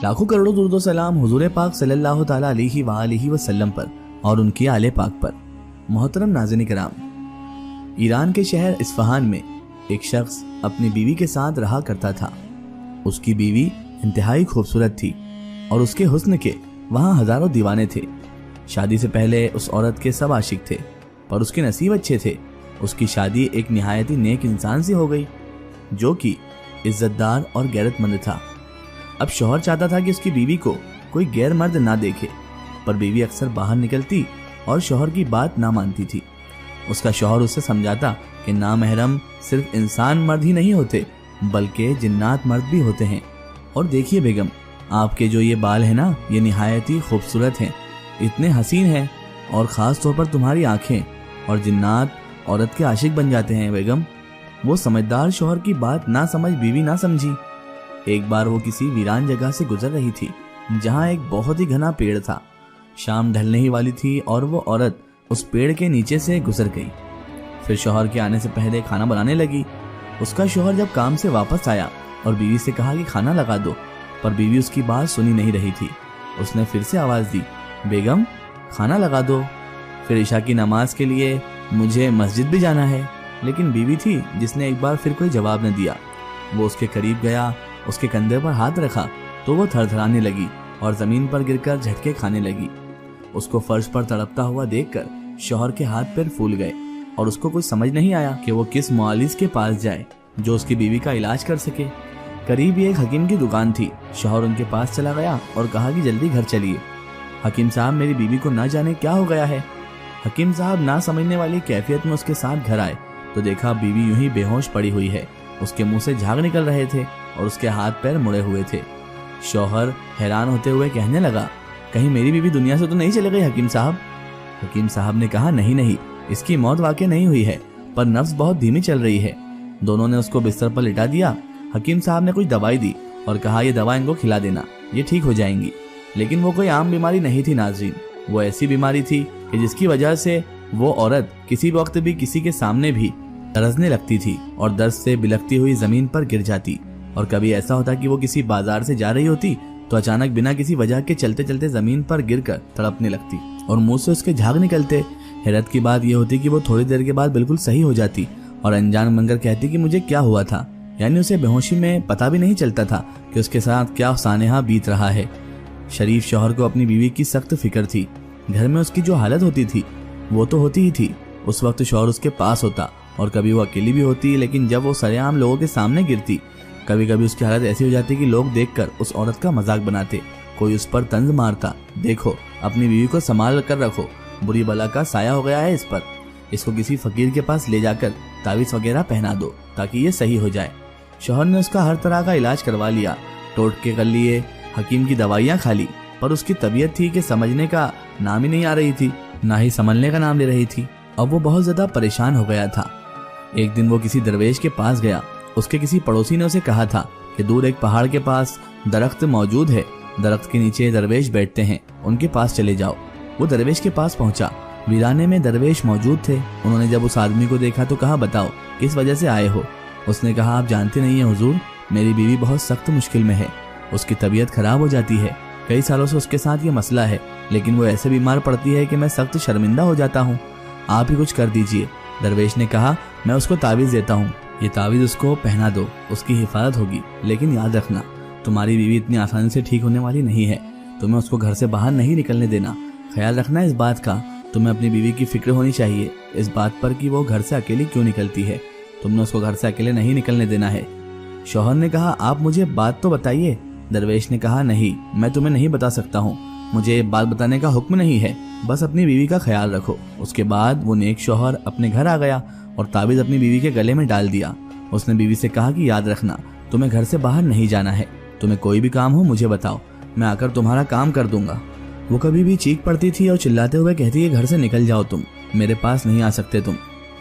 لاکھوں کروڑوں درود و سلام حضور پاک صلی اللہ تعالی علیہ وآلہ وسلم پر اور ان کی آل پاک پر۔ محترم ناظرین کرام، ایران کے شہر اصفہان میں ایک شخص اپنی بیوی کے ساتھ رہا کرتا تھا۔ اس کی بیوی انتہائی خوبصورت تھی اور اس کے حسن کے وہاں ہزاروں دیوانے تھے۔ شادی سے پہلے اس عورت کے سب عاشق تھے، پر اس کے نصیب اچھے تھے۔ اس کی شادی ایک نہایت نیک انسان سے ہو گئی جو کہ عزت دار اور غیرت مند تھا۔ اب شوہر چاہتا تھا کہ اس کی بیوی کو کوئی غیر مرد نہ دیکھے، پر بیوی اکثر باہر نکلتی اور شوہر کی بات نہ مانتی تھی۔ اس کا شوہر اسے سمجھاتا کہ نامحرم صرف انسان مرد ہی نہیں ہوتے بلکہ جنات مرد بھی ہوتے ہیں۔ اور دیکھیے بیگم، آپ کے جو یہ بال ہیں نا، یہ نہایت ہی خوبصورت ہیں، اتنے حسین ہیں، اور خاص طور پر تمہاری آنکھیں، اور جنات عورت کے عاشق بن جاتے ہیں بیگم۔ وہ سمجھدار شوہر کی بات نہ سمجھ بیوی نہ سمجھی۔ ایک بار وہ کسی ویران جگہ سے گزر رہی تھی جہاں ایک بہت ہی گھنا پیڑ تھا۔ شام ڈھلنے ہی والی تھی اور وہ عورت اس پیڑ کے نیچے سے گزر گئی۔ پھر شوہر کے آنے سے پہلے کھانا بنانے لگی۔ اس کا شوہر جب کام سے واپس آیا اور بیوی سے کہا کہ کھانا لگا دو، پر بیوی اس کی بات سنی نہیں رہی تھی۔ اس نے پھر سے آواز دی، بیگم کھانا لگا دو، پھر عشاء کی نماز کے لیے مجھے مسجد بھی جانا ہے۔ لیکن بیوی تھی جس نے ایک بار پھر کوئی جواب نہ دیا۔ وہ اس کے قریب گیا، اس کے کندھے پر ہاتھ رکھا تو وہ تھر تھرانے لگی اور زمین پر گر کر جھٹکے کھانے لگی۔ اس کو فرش پر تڑپتا ہوا دیکھ کر شوہر کے ہاتھ پیر پھول گئے اور اس کو کچھ سمجھ نہیں آیا کہ وہ کس معالج کے پاس جائے جو اس کی بیوی کا علاج کر سکے۔ قریب ہی ایک حکیم کی دکان تھی۔ شوہر ان کے پاس چلا گیا اور کہا کہ جلدی گھر چلیے، حکیم صاحب میری بیوی کو نہ جانے کیا ہو گیا ہے۔ حکیم صاحب نہ سمجھنے والی کیفیت میں اس کے ساتھ گھر آئے تو دیکھا بیوی یوں ہی بے ہوش پڑی ہوئی ہے۔ اس کے منہ سے جھاگ نکل رہے تھے اور اس کے ہاتھ پیر مڑے ہوئے تھے۔ شوہر حیران ہوتے ہوئے کہنے لگا، کہیں میری بیوی دنیا سے تو نہیں چلے گئی حکیم صاحب؟ حکیم صاحب نے کہا، نہیں، اس کی موت واقع نہیں ہوئی ہے، پر نفس بہت دھیمی چل رہی ہے۔ دونوں نے اس کو بستر پر لٹا دیا۔ حکیم صاحب نے کچھ دوائی دی اور کہا یہ دوا ان کو کھلا دینا، یہ ٹھیک ہو جائیں گی۔ لیکن وہ کوئی عام بیماری نہیں تھی ناظرین، وہ ایسی بیماری تھی کہ جس کی وجہ سے وہ عورت کسی وقت بھی کسی کے سامنے بھی ترسنے لگتی تھی اور درد سے بلکتی ہوئی زمین پر گر جاتی۔ اور کبھی ایسا ہوتا کہ وہ کسی بازار سے جا رہی ہوتی تو اچانک بنا کسی وجہ کے چلتے چلتے زمین پر گر کر تڑپنے لگتی اور منہ سے اس کے جھاگ نکلتے۔ حیرت کی بات یہ ہوتی کہ وہ تھوڑی دیر کے بعد بالکل صحیح ہو جاتی اور انجان بن کر کہتی کہ مجھے کیا ہوا تھا، یعنی اسے بے ہوشی میں پتہ بھی نہیں چلتا تھا کہ اس کے ساتھ کیا سانحہ بیت رہا ہے۔ شریف شوہر کو اپنی بیوی کی سخت فکر تھی۔ گھر میں اس کی جو حالت ہوتی تھی وہ تو ہوتی ہی تھی، اس وقت شوہر اس کے پاس ہوتا اور کبھی وہ اکیلی بھی ہوتی، لیکن جب وہ سرے عام لوگوں کے سامنے گرتی کبھی کبھی اس کی حالت ایسی ہو جاتی کہ لوگ دیکھ کر اس عورت کا مذاق بناتے، کوئی اس پر طنز مارتا، دیکھو اپنی بیوی کو سنبھال کر رکھو، بری بلا کا سایہ ہو گیا ہے اس پر، اس کو کسی فقیر کے پاس لے جا کر تعویذ وغیرہ پہنا دو تاکہ یہ صحیح ہو جائے۔ شوہر نے اس کا ہر طرح کا علاج کروا لیا، ٹوٹکے کر لیے، حکیم کی دوائیاں کھا لی، پر اس کی طبیعت تھی کہ سمجھنے کا نام ہی نہیں آ رہی تھی، نہ ہی سنبھلنے کا نام لے رہی تھی۔ اب وہ بہت زیادہ پریشان ہو گیا تھا۔ ایک دن وہ کسی درویش کے پاس گیا۔ اس کے کسی پڑوسی نے اسے کہا تھا کہ دور ایک پہاڑ کے پاس درخت موجود ہے، درخت کے نیچے درویش بیٹھتے ہیں، ان کے پاس چلے جاؤ۔ وہ درویش کے پاس پہنچا۔ ویرانے میں درویش موجود تھے۔ انہوں نے جب اس آدمی کو دیکھا تو کہا، بتاؤ کس وجہ سے آئے ہو؟ اس نے کہا، آپ جانتے نہیں ہیں حضور، میری بیوی بہت سخت مشکل میں ہے، اس کی طبیعت خراب ہو جاتی ہے، کئی سالوں سے اس کے ساتھ یہ مسئلہ ہے، لیکن وہ ایسے بیمار پڑتی ہے کہ میں سخت شرمندہ ہو جاتا ہوں، آپ ہی کچھ کر دیجئے۔ درویش نے کہا، میں اس کو تعویذ دیتا ہوں، یہ تعویذ اس کو پہنا دو، اس کی حفاظت ہوگی، لیکن یاد رکھنا تمہاری بیوی اتنی آسانی سے ٹھیک ہونے والی نہیں ہے، تمہیں اس کو گھر سے باہر نہیں نکلنے دینا، خیال رکھنا اس بات کا، تمہیں اپنی بیوی کی فکر ہونی چاہیے اس بات پر کہ وہ گھر سے اکیلی کیوں نکلتی ہے، تم نے اس کو گھر سے اکیلے نہیں نکلنے دینا ہے۔ شوہر نے کہا، آپ مجھے بات تو بتائیے۔ درویش نے کہا، نہیں، میں تمہیں نہیں بتا سکتا ہوں، مجھے بات بتانے کا حکم نہیں ہے، بس اپنی بیوی کا خیال رکھو۔ اس کے بعد وہ نیک شوہر اپنے گھر آ گیا اور تعویذ اپنی بیوی کے گلے میں ڈال دیا۔ اس نے بیوی سے کہا کہ یاد رکھنا تمہیں گھر سے باہر نہیں جانا ہے، تمہیں کوئی بھی کام ہو مجھے بتاؤ، میں آ کر تمہارا کام کر دوں گا۔ وہ کبھی بھی چیخ پڑتی تھی اور چلاتے ہوئے کہتی ہے، گھر سے نکل جاؤ، تم میرے پاس نہیں آ سکتے، تم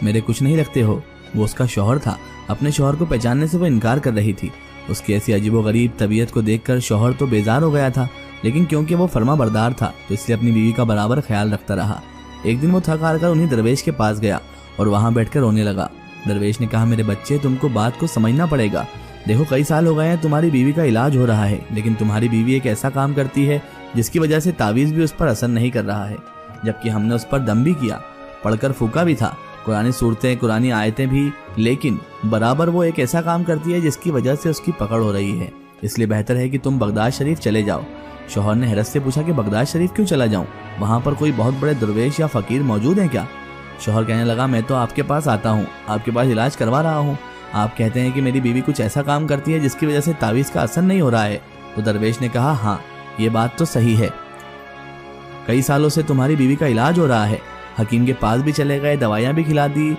میرے کچھ نہیں لگتے ہو۔ وہ اس کا شوہر تھا، اپنے شوہر کو پہچاننے سے وہ انکار کر رہی تھی۔ اس کی ایسی عجیب و غریب طبیعت کو دیکھ کر شوہر تو بیزار ہو گیا تھا، لیکن کیونکہ وہ فرما بردار تھا تو اس لیے اپنی بیوی کا برابر خیال رکھتا رہا۔ ایک دن وہ تھک ہار کر انہیں درویش کے پاس گیا اور وہاں بیٹھ کر رونے لگا۔ درویش نے کہا، میرے بچے، تم کو بات کو سمجھنا پڑے گا، دیکھو کئی سال ہو گئے ہیں تمہاری بیوی کا علاج ہو رہا ہے، لیکن تمہاری بیوی ایک ایسا کام کرتی ہے جس کی وجہ سے تعویذ بھی اس پر اثر نہیں کر رہا ہے، جبکہ ہم نے اس پر دم بھی کیا، پڑھ کر پھونکا بھی تھا، قرآنی صورتیں، قرآنی آیتیں بھی، لیکن برابر وہ ایک ایسا کام کرتی ہے جس کی وجہ سے اس کی پکڑ ہو رہی ہے۔ اس لیے بہتر ہے کہ تم بغداد شریف چلے جاؤ۔ شوہر نے حیرت سے پوچھا کہ بغداد شریف کیوں چلا جاؤں؟ وہاں پر کوئی بہت بڑے درویش یا فقیر موجود ہیں کیا؟ شوہر کہنے لگا میں تو آپ کے پاس آتا ہوں، آپ کے پاس علاج کروا رہا ہوں، آپ کہتے ہیں کہ میری بیوی کچھ ایسا کام کرتی ہے جس کی وجہ سے تعویذ کا اثر نہیں ہو رہا ہے۔ تو درویش نے کہا ہاں یہ بات تو صحیح ہے، کئی سالوں سے تمہاری بیوی کا علاج ہو رہا ہے، حکیم کے پاس بھی چلے گئے، دوائیاں بھی کھلا دی،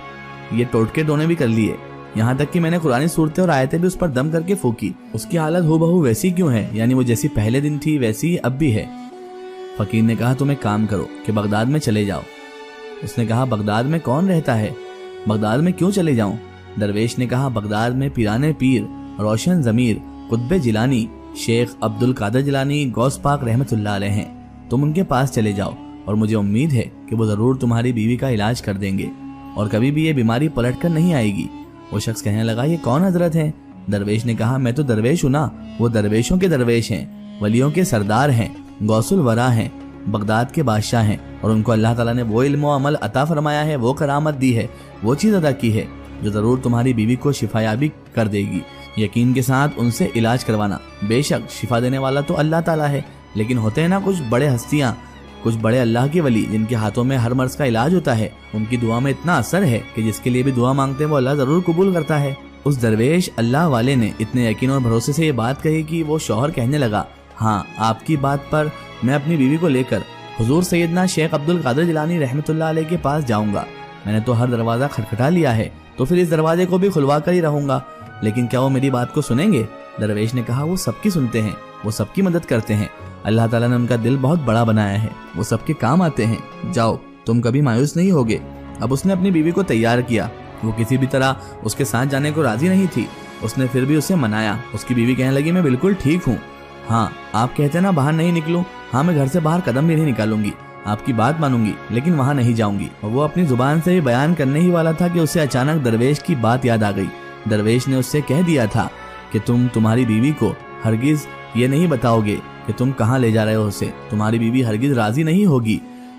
یہ ٹوٹکے ٹونے بھی کر لیے، یہاں تک کہ میں نے قرآنی صورتیں اور آیتیں بھی اس پر دم کر کے پھونکی، اس کی حالت ہو بہو ویسی کیوں ہے؟ یعنی وہ جیسی پہلے دن تھی ویسی اب بھی ہے۔ فقیر نے کہا تم ایک کام کرو کہ بغداد میں چلے جاؤ۔ اس نے کہا بغداد میں کون رہتا ہے؟ بغداد میں کیوں چلے جاؤں؟ درویش نے کہا بغداد میں پیرانے پیر، روشن ضمیر، قطب جیلانی، شیخ عبد القادر جیلانی، غوث پاک رحمت اللہ علیہ ہیں، تم ان کے پاس چلے جاؤ اور مجھے امید ہے کہ وہ ضرور تمہاری بیوی کا علاج کر دیں گے اور کبھی بھی یہ بیماری پلٹ کر نہیں آئے گی۔ وہ شخص کہنے لگا یہ کون حضرت ہیں؟ درویش نے کہا میں تو درویش ہوں نا، وہ درویشوں کے درویش ہیں، ولیوں کے سردار ہیں، غوث الورا ہیں، بغداد کے بادشاہ ہیں، اور ان کو اللہ تعالیٰ نے وہ علم و عمل عطا فرمایا ہے، وہ کرامت دی ہے، وہ چیز ادا کی ہے جو ضرور تمہاری بیوی کو شفایابی کر دے گی۔ یقین کے ساتھ ان سے علاج کروانا، بے شک شفا دینے والا تو اللہ تعالیٰ ہے، لیکن ہوتے ہیں نا کچھ بڑے ہستیاں، کچھ بڑے اللہ کے ولی جن کے ہاتھوں میں ہر مرض کا علاج ہوتا ہے، ان کی دعا میں اتنا اثر ہے کہ جس کے لیے بھی دعا مانگتے ہیں وہ اللہ ضرور قبول کرتا ہے۔ اس درویش اللہ والے نے اتنے یقین اور بھروسے سے یہ بات کہی کہ وہ شوہر کہنے لگا ہاں آپ کی بات پر میں اپنی بیوی کو لے کر حضور سیدنا شیخ عبد القادر جیلانی رحمت اللہ علیہ کے پاس جاؤں گا۔ میں نے تو ہر دروازہ کھٹکھٹا لیا ہے، تو پھر اس دروازے کو بھی کھلوا کر ہی رہوں گا، لیکن کیا وہ میری بات کو سنیں گے؟ درویش نے کہا وہ سب کی سنتے ہیں، وہ سب کی مدد کرتے ہیں، اللہ تعالیٰ نے ان کا دل بہت بڑا بنایا ہے، وہ سب کے کام آتے ہیں، جاؤ تم کبھی مایوس نہیں ہوگے۔ اب اس نے اپنی بیوی کو تیار کیا، وہ کسی بھی طرح اس کے ساتھ جانے کو راضی نہیں تھی، اس نے پھر بھی اسے منایا۔ اس کی بیوی کہنے لگی میں بالکل ٹھیک ہوں، ہاں آپ کہتے ہیں نا باہر نہیں نکلوں، ہاں میں گھر سے باہر قدم بھی نہیں نکالوں گی، آپ کی بات مانوں گی، لیکن وہاں نہیں جاؤں گی۔ اور وہ اپنی زبان سے بھی بیان کرنے ہی والا تھا کہ اسے اچانک درویش کی بات یاد آ گئی۔ درویش نے اس سے کہہ دیا تھا کہ تم تمہاری بیوی کو ہرگز یہ نہیں بتاؤ گے کہ تم کہاں لے جا رہے ہو اسے، تمہاری بیوی ہرگز راضی نہیں ہوگی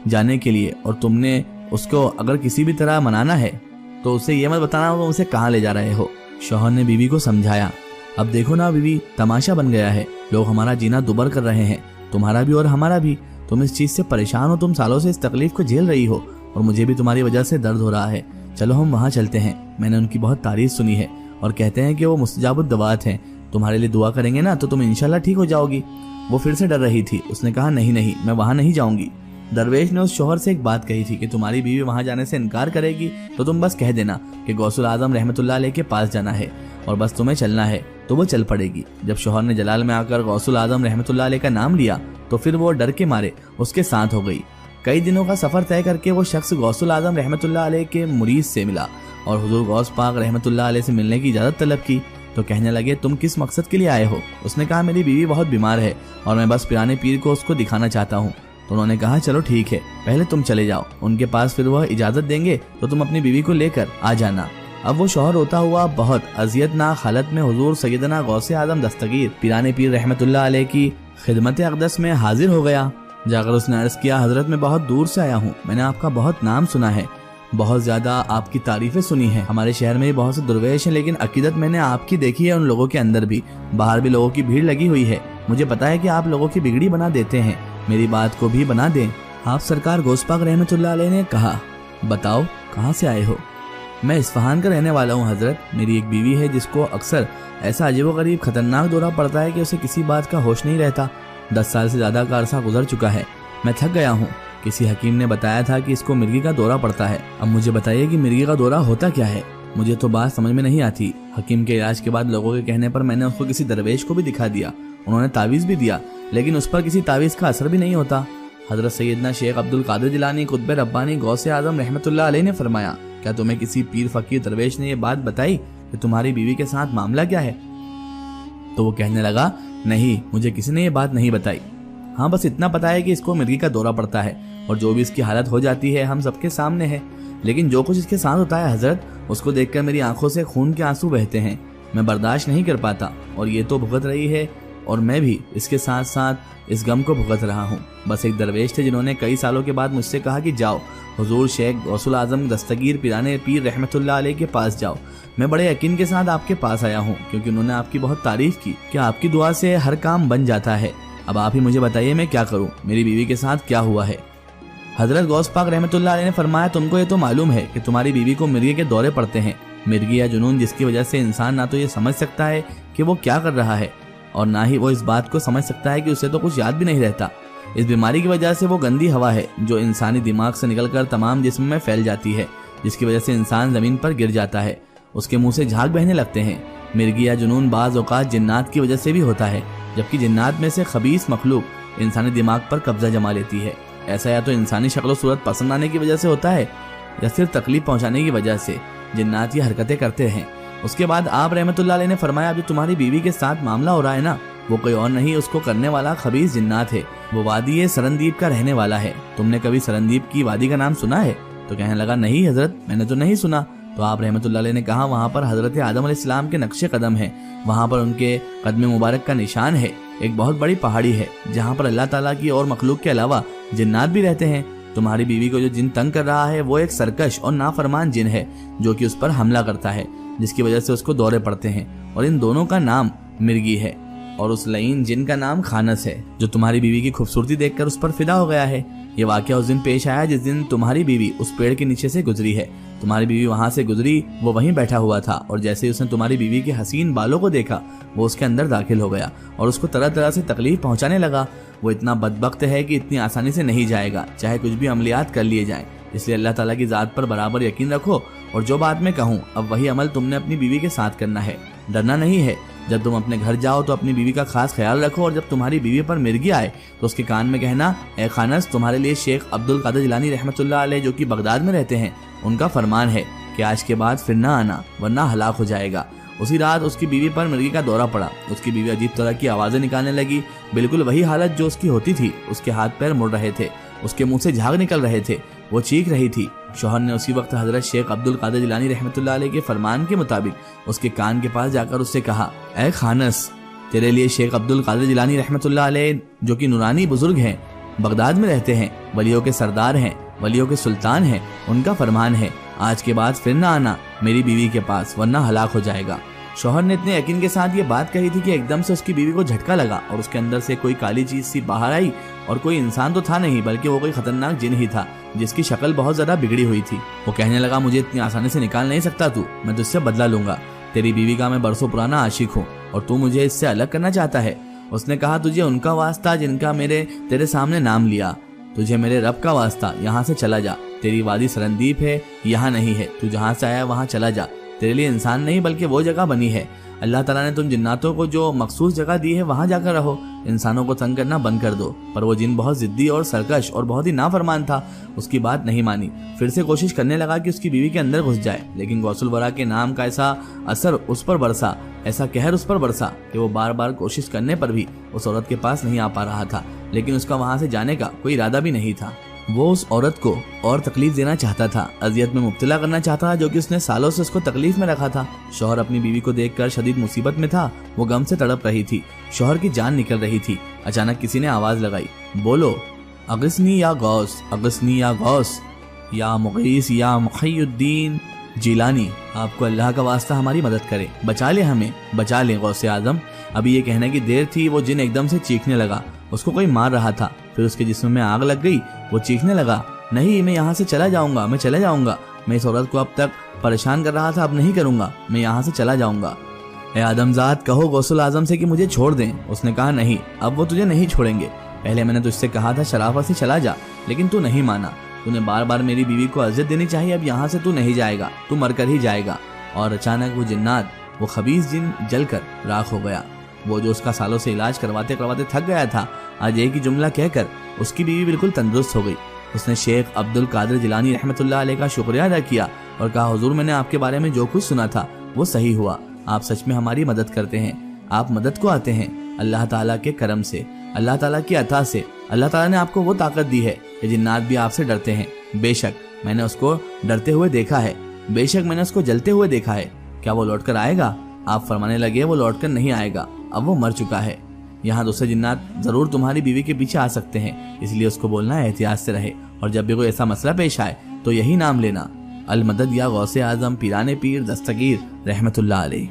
جانے کے لیے، اور تم نے اس کو اگر کسی بھی طرح منانا ہے تو اسے یہ مت بتانا تم اسے کہاں لے جا رہے ہو۔ شوہر نے بیوی کو سمجھایا اب دیکھو نا بیوی، تماشا بن گیا ہے، لوگ ہمارا جینا دوبر کر رہے ہیں، تمہارا بھی اور ہمارا بھی، تم اس چیز سے پریشان ہو، تم سالوں سے اس تکلیف کو جھیل رہی ہو اور مجھے بھی تمہاری وجہ سے درد ہو رہا ہے، چلو ہم وہاں چلتے ہیں، میں نے ان کی بہت تعریف سنی ہے اور کہتے ہیں کہ وہ مستجاب الدعوات ہیں، تمہارے لیے دعا کریں گے نا تو تم انشاءاللہ ٹھیک ہو جاؤ گی۔ وہ پھر سے ڈر رہی تھی، اس نے کہا نہیں میں وہاں نہیں جاؤں گی۔ درویش نے اس شوہر سے ایک بات کہی تھی کہ تمہاری بیوی وہاں جانے سے انکار کرے گی تو تم بس کہہ دینا کہ غوث العظم رحمت اللہ علیہ کے پاس جانا ہے اور بس تمہیں چلنا ہے تو وہ چل پڑے گی۔ جب شوہر نے جلال میں آ کر غوث العظم رحمت اللہ علیہ کا نام لیا تو پھر وہ ڈر کے مارے اس کے ساتھ ہو گئی۔ کئی دنوں کا سفر طے کر کے وہ شخص غوث العظم رحمت اللہ علیہ کے مرید سے ملا اور حضور غوث پاک رحمت اللہ علیہ سے ملنے کی اجازت طلب کی تو کہنے لگے تم کس مقصد کے لیے آئے ہو؟ اس نے کہا میری بیوی بہت بیمار ہے اور میں بس پیرانے پیر کو اس کو دکھانا چاہتا ہوں۔ تو انہوں نے کہا چلو ٹھیک ہے، پہلے تم چلے جاؤ ان کے پاس، پھر وہ اجازت دیں گے تو تم اپنی بیوی کو لے کر آ جانا۔ اب وہ شوہر ہوتا ہوا بہت اذیت ناک حالت میں حضور سیدنا غوث اعظم دستگیر پیرانے پیر رحمت اللہ علیہ کی خدمت اقدس میں حاضر ہو گیا۔ جا کر اس نے عرض کیا حضرت میں بہت دور سے آیا ہوں، میں نے آپ کا بہت نام سنا ہے، بہت زیادہ آپ کی تعریفیں سنی ہیں، ہمارے شہر میں بھی بہت سے درویش ہیں لیکن عقیدت میں نے آپ کی دیکھی ہے ان لوگوں کے اندر بھی، باہر بھی لوگوں کی بھیڑ لگی ہوئی ہے، مجھے پتا ہے کہ آپ لوگوں کی بگڑی بنا دیتے ہیں، میری بات کو بھی بنا دیں۔ آپ سرکار غوث پاک رحمت اللہ علیہ نے کہا بتاؤ کہاں سے آئے ہو؟ میں اصفہان کا رہنے والا ہوں حضرت، میری ایک بیوی ہے جس کو اکثر ایسا عجیب و غریب خطرناک دورہ پڑتا ہے کہ اسے کسی بات کا ہوش نہیں رہتا، 10 سال سے زیادہ کا عرصہ گزر چکا ہے، میں تھک گیا ہوں، کسی حکیم نے بتایا تھا کہ اس کو مرغی کا دورہ پڑتا ہے، اب مجھے بتائیے کہ مرغی کا دورہ ہوتا کیا ہے؟ مجھے تو بات سمجھ میں نہیں آتی۔ حکیم کے علاج کے بعد لوگوں کے کہنے پر میں نے اس کو کسی درویش کو بھی دکھا دیا، انہوں نے تعویذ بھی دیا لیکن اس پر کسی تعویذ کا اثر بھی نہیں ہوتا۔ حضرت سیدنا شیخ عبد القادر جیلانی قطب ربانی غوث اعظم رحمت اللہ علیہ نے فرمایا کیا تمہیں کسی پیر فقیر درویش نے یہ بات بتائی کہ تمہاری بیوی کے ساتھ معاملہ کیا ہے؟ تو وہ کہنے لگا نہیں مجھے کسی نے یہ بات نہیں بتائی، ہاں بس اتنا پتا ہے کہ اس کو مرغی کا دورہ پڑتا ہے اور جو بھی اس کی حالت ہو جاتی ہے ہم سب کے سامنے ہے، لیکن جو کچھ اس کے ساتھ ہوتا ہے حضرت اس کو دیکھ کر میری آنکھوں سے خون کے آنسو بہتے ہیں، میں برداشت نہیں کر پاتا، اور یہ تو بھگت رہی ہے اور میں بھی اس کے ساتھ ساتھ اس غم کو بھگت رہا ہوں۔ بس ایک درویش تھے جنہوں نے کئی سالوں کے بعد مجھ سے کہا کہ جاؤ حضور شیخ غوث الاعظم دستگیر پیرانے پیر رحمت اللہ علیہ کے پاس جاؤ۔ میں بڑے یقین کے ساتھ آپ کے پاس آیا ہوں کیونکہ انہوں نے آپ کی بہت تعریف کی کہ آپ کی دعا سے ہر کام بن جاتا ہے۔ اب آپ ہی مجھے بتائیے میں کیا کروں، میری بیوی کے ساتھ کیا ہوا ہے؟ حضرت غوث پاک رحمت اللہ علیہ نے فرمایا تم کو یہ تو معلوم ہے کہ تمہاری بیوی کو مرگی کے دورے پڑتے ہیں، مرگی یا جنون جس کی وجہ سے انسان نہ تو یہ سمجھ سکتا ہے کہ وہ کیا کر رہا ہے اور نہ ہی وہ اس بات کو سمجھ سکتا ہے کہ اسے تو کچھ یاد بھی نہیں رہتا۔ اس بیماری کی وجہ سے وہ گندی ہوا ہے جو انسانی دماغ سے نکل کر تمام جسم میں پھیل جاتی ہے، جس کی وجہ سے انسان زمین پر گر جاتا ہے، اس کے منہ سے جھاگ بہنے لگتے ہیں۔ مرگی یا جنون بعض اوقات جنات کی وجہ سے بھی ہوتا ہے، جبکہ جنات میں سے خبیث مخلوق انسانی دماغ پر قبضہ جما لیتی ہے۔ ایسا یا تو انسانی شکل و صورت پسند آنے کی وجہ سے ہوتا ہے یا صرف تکلیف پہنچانے کی وجہ سے جنات یہ حرکتیں کرتے ہیں۔ اس کے بعد آپ رحمت اللہ علیہ نے فرمایا جو تمہاری بیوی کے ساتھ معاملہ ہو رہا ہے نا، وہ کوئی اور نہیں اس کو کرنے والا خبیث جنات ہے، وہ وادی سرندیپ کا رہنے والا ہے۔ تم نے کبھی سرندیپ کی وادی کا نام سنا ہے؟ تو کہنے لگا نہیں حضرت میں نے تو نہیں سنا۔ تو آپ رحمت اللہ علیہ نے کہا وہاں پر حضرت آدم علیہ السلام کے نقش قدم ہیں، وہاں پر ان کے قدم مبارک کا نشان ہے، ایک بہت بڑی پہاڑی ہے جہاں پر اللہ تعالیٰ کی اور مخلوق کے علاوہ جنات بھی رہتے ہیں۔ تمہاری بیوی کو جو جن تنگ کر رہا ہے وہ ایک سرکش اور نافرمان جن ہے جو کہ اس پر حملہ کرتا ہے، جس کی وجہ سے اس کو دورے پڑتے ہیں، اور ان دونوں کا نام مرگی ہے اور اس لعین جن کا نام خانس ہے جو تمہاری بیوی کی خوبصورتی دیکھ کر اس پر فدا ہو گیا ہے۔ یہ واقعہ اس دن پیش آیا جس دن تمہاری بیوی اس پیڑ کے نیچے سے گزری ہے۔ تمہاری بیوی وہاں سے گزری، وہ وہیں بیٹھا ہوا تھا، اور جیسے ہی اس نے تمہاری بیوی کے حسین بالوں کو دیکھا وہ اس کے اندر داخل ہو گیا اور اس کو طرح طرح سے تکلیف پہنچانے لگا۔ وہ اتنا بدبخت ہے کہ اتنی آسانی سے نہیں جائے گا چاہے کچھ بھی عملیات کر لیے جائیں، اس لیے اللہ تعالیٰ کی ذات پر برابر یقین رکھو، اور جو بات میں کہوں اب وہی عمل تم نے اپنی بیوی کے ساتھ کرنا ہے، ڈرنا نہیں ہے۔ جب تم اپنے گھر جاؤ تو اپنی بیوی کا خاص خیال رکھو، اور جب تمہاری بیوی پر مرگی آئے تو اس کے کان میں کہنا اے خانس تمہارے لیے شیخ عبد القادر جیلانی رحمت اللہ علیہ جو کہ بغداد میں رہتے ہیں ان کا فرمان ہے کہ آج کے بعد پھر نہ آنا ورنہ ہلاک ہو جائے گا۔ اسی رات اس کی بیوی پر مرگی کا دورہ پڑا، اس کی بیوی عجیب طرح کی آوازیں نکالنے لگی، بالکل وہی حالت جو اس کی ہوتی تھی، اس کے ہاتھ پیر مڑ رہے تھے، اس کے منہ سے جھاگ نکل رہے تھے، وہ چیخ رہی تھی۔ شوہر نے اسی وقت حضرت شیخ عبد القادر جیلانی رحمت اللہ علیہ کے فرمان کے مطابق اس کے کان کے پاس جا کر اس سے کہا اے خانس تیرے لیے شیخ عبد القادر جیلانی رحمت اللہ علیہ جو کہ نورانی بزرگ ہیں، بغداد میں رہتے ہیں، ولیوں کے سردار ہیں، ولیوں کے سلطان ہیں، ان کا فرمان ہے آج کے بعد پھر نہ آنا میری بیوی کے پاس ورنہ ہلاک ہو جائے گا۔ شوہر نے اتنے یقین کے ساتھ یہ بات کہی تھی کہ ایک دم سے اس کی بیوی کو جھٹکا لگا اور اس کے اندر سے کوئی کالی چیز سی باہر آئی، اور کوئی انسان تو تھا نہیں بلکہ وہ کوئی خطرناک جن ہی تھا جس کی شکل بہت زیادہ بگڑی ہوئی تھی۔ وہ کہنے لگا مجھے اتنی آسانی سے نکال نہیں سکتا تو، میں تجھ سے بدلہ لوں گا، تیری بیوی کا میں برسوں پرانا عاشق ہوں اور تو مجھے اس سے الگ کرنا چاہتا ہے۔ اس نے کہا تجھے ان کا واسطہ جن کا میرے تیرے سامنے نام لیا، تجھے میرے رب کا واسطہ یہاں سے چلا جا، تیری وادی سرندیپ ہے یہاں نہیں ہے، تو جہاں سے آیا وہاں چلا جا، تیرے لیے انسان نہیں بلکہ وہ جگہ بنی ہے، اللہ تعالیٰ نے تم جناتوں کو جو مخصوص جگہ دی ہے وہاں جا کر رہو، انسانوں کو تنگ کرنا بند کر دو۔ پر وہ جن بہت ضدی اور سرکش اور بہت ہی نافرمان تھا، اس کی بات نہیں مانی، پھر سے کوشش کرنے لگا کہ اس کی بیوی کے اندر گھس جائے، لیکن غوث الورا کے نام کا ایسا اثر اس پر برسا، ایسا قہر اس پر برسا کہ وہ بار بار کوشش کرنے پر بھی اس عورت کے پاس نہیں آ پا رہا تھا، لیکن اس کا وہاں سے جانے کا کوئی ارادہ بھی نہیں تھا۔ وہ اس عورت کو اور تکلیف دینا چاہتا تھا، اذیت میں مبتلا کرنا چاہتا تھا جو کہ اس نے سالوں سے اس کو تکلیف میں رکھا تھا۔ شوہر اپنی بیوی کو دیکھ کر شدید مصیبت میں تھا، وہ غم سے تڑپ رہی تھی، شوہر کی جان نکل رہی تھی۔ اچانک کسی نے آواز لگائی، بولو اغثنی یا غوث، اغثنی یا غوث، یا مغیث یا محی الدین جیلانی، آپ کو اللہ کا واسطہ ہماری مدد کرے، بچا لے ہمیں، بچا لے غوث اعظم۔ ابھی یہ کہنے کی دیر تھی وہ جن ایک دم سے چیخنے لگا، اس کو کوئی مار رہا تھا، پھر اس کے جسم میں آگ لگ گئی، وہ چیخنے لگا نہیں میں یہاں سے چلا جاؤں گا، میں چلا جاؤں گا، میں اس عورت کو اب تک پریشان کر رہا تھا اب نہیں کروں گا، میں یہاں سے چلا جاؤں گا۔ اے آدم ذات کہو غوث الاعظم سے کہ مجھے چھوڑ دیں۔ اس نے کہا نہیں اب وہ تجھے نہیں چھوڑیں گے، پہلے میں نے تجھ سے کہا تھا شرافت سے چلا جا لیکن تو نہیں مانا، تو نے بار بار میری بیوی کو اذیت دینی چاہیے، اب یہاں سے تو نہیں جائے گا، تو مر کر ہی جائے گا۔ اور اچانک وہ جنات، وہ خبیث جن جل کر راکھ ہو گیا۔ وہ جو اس کا سالوں سے علاج کرواتے کرواتے تھک گیا تھا، آج ایک ہی جملہ کہہ کر اس کی بیوی بالکل تندرست ہو گئی۔ اس نے شیخ عبد القادر جیلانی رحمت اللہ علیہ کا شکریہ ادا کیا اور کہا حضور میں نے آپ کے بارے میں جو کچھ سنا تھا وہ صحیح ہوا، آپ سچ میں ہماری مدد کرتے ہیں، آپ مدد کو آتے ہیں اللہ تعالیٰ کے کرم سے، اللہ تعالیٰ کی عطا سے۔ اللہ تعالیٰ نے آپ کو وہ طاقت دی ہے کہ جنات بھی آپ سے ڈرتے ہیں۔ بے شک میں نے اس کو ڈرتے ہوئے دیکھا ہے، بے شک میں نے اس کو جلتے ہوئے دیکھا ہے، کیا وہ لوٹ کر آئے گا؟ آپ فرمانے لگے وہ لوٹ کر نہیں آئے گا، اب وہ مر چکا ہے۔ یہاں دوسرے جنات ضرور تمہاری بیوی کے پیچھے آ سکتے ہیں، اس لیے اس کو بولنا احتیاط سے رہے، اور جب بھی کوئی ایسا مسئلہ پیش آئے تو یہی نام لینا، المدد یا غوث اعظم پیران پیر دستگیر رحمت اللہ علیہ۔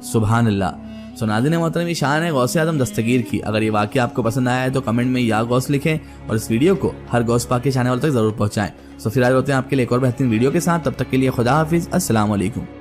سبحان اللہ۔ ناظرین محترم، یہ شان ہے غوث اعظم دستگیر کی۔ اگر یہ واقعہ آپ کو پسند آیا ہے تو کمنٹ میں یا غوث لکھیں، اور اس ویڈیو کو ہر غوث پاک کے چاہنے والوں تک ضرور پہنچائیں۔ پھر آئے ہوتے ہیں آپ کے لیے ایک اور بہترین ویڈیو کے ساتھ، تب تک کے لیے خدا حافظ، السلام علیکم۔